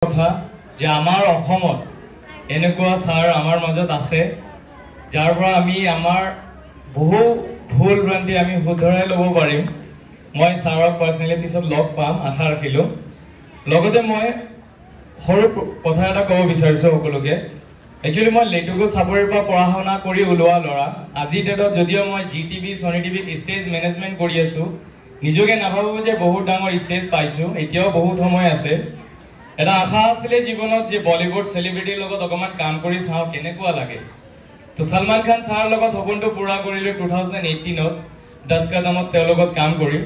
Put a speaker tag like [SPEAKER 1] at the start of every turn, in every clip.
[SPEAKER 1] কথা যে আমাৰ অসমত এনেকুৱা ছাৰ আমাৰ মাজত আছে যাৰ পৰা আমি আমাৰ বহু ভুল ভ্ৰান্তি আমি শুধৰাই ল'ব পাৰিম। মই ছাৰক পাৰ্চনেলি পিছত লগ পাম আশা ৰাখিলোঁ। লগতে মই সৰু কথা এটা ক'ব বিচাৰিছোঁ সকলোকে। একচুৱেলি মই লেটেকু চাপৰিৰ পৰা পঢ়া শুনা কৰি ওলোৱা ল'ৰা। আজিৰ ডেটত যদিও মই GTV ছনী টিভিত ষ্টেজ মেনেজমেণ্ট কৰি আছোঁ, নিজকে নাভাবোঁ যে বহুত ডাঙৰ ষ্টেজ পাইছোঁ, এতিয়াও বহুত সময় আছে। এটা আশা আছিলে জীৱনত যে বলিউড চেলিব্ৰিটিৰ লগত অকণমান কাম কৰি চাওঁ কেনেকুৱা লাগে। তো সলমান খান ছাৰৰ লগত সপোনটো পূৰা কৰিলোঁ 2018ত 10 কদমত তেওঁৰ লগত কাম কৰি।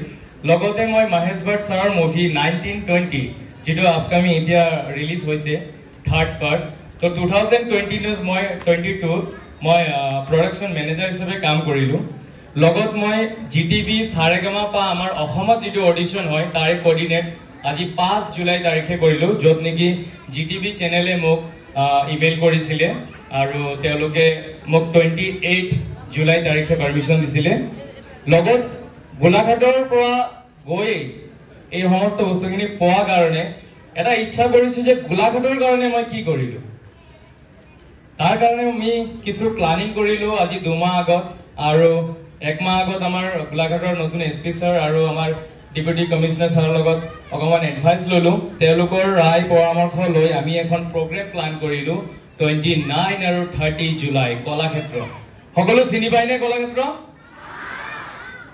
[SPEAKER 1] লগতে মই মহেশ ভট্ট ছাৰৰ মুভি 1920 যিটো আপকামিং এতিয়া ৰিলিজ হৈছে 3rd পাৰ্ট। তো 2022ত মই প্ৰডাকশ্যন মেনেজাৰ হিচাপে কাম কৰিলোঁ। লগত মই GTV সাৰেগামাপা আমাৰ অসমত যিটো অডিশ্যন হয় তাৰে কোঅৰ্ডিনেট আজি 5 জুলাই তাৰিখে কৰিলোঁ, য'ত নেকি GTV চেনেলে মোক ইমেইল কৰিছিলে আৰু তেওঁলোকে মোক 28 জুলাই তাৰিখে পাৰ্মিশ্যন দিছিলে। লগত গোলাঘাটৰ পৰা গৈ এই সমস্ত বস্তুখিনি পোৱাৰ কাৰণে এটা ইচ্ছা কৰিছোঁ যে গোলাঘাটৰ কাৰণে মই কি কৰিলোঁ। তাৰ কাৰণে আমি কিছু প্লানিং কৰিলোঁ আজি 2 মাহ আগত, আৰু 1 মাহ আগত আমাৰ গোলাঘাটৰ নতুন SP ছাৰ আৰু আমাৰ ডেপুটি কমিশনাৰ ছাৰৰ লগত অকণমান এডভাইচ ল'লোঁ। তেওঁলোকৰ ৰায় পৰামৰ্শ লৈ আমি এখন প্ৰগ্ৰেম প্লান কৰিলোঁ 29 আৰু 30 জুলাই কলাক্ষেত্ৰ। সকলো চিনি পায়নে কলাক্ষেত্ৰ?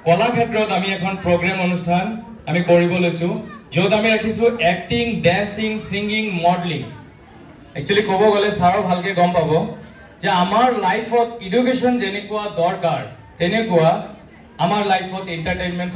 [SPEAKER 1] কলাক্ষেত্ৰত আমি এখন প্ৰগ্ৰেম অনুষ্ঠান আমি কৰিব লৈছোঁ, য'ত আমি ৰাখিছোঁ acting, dancing, singing, modelling. Actually ক'ব গ'লে ছাৰো ভালকৈ গম পাব যে আমাৰ লাইফত এডুকেশ্যন যেনেকুৱা দৰকাৰ তেনেকুৱা আমাৰ লাইফত এণ্টাৰটেইনমেণ্ট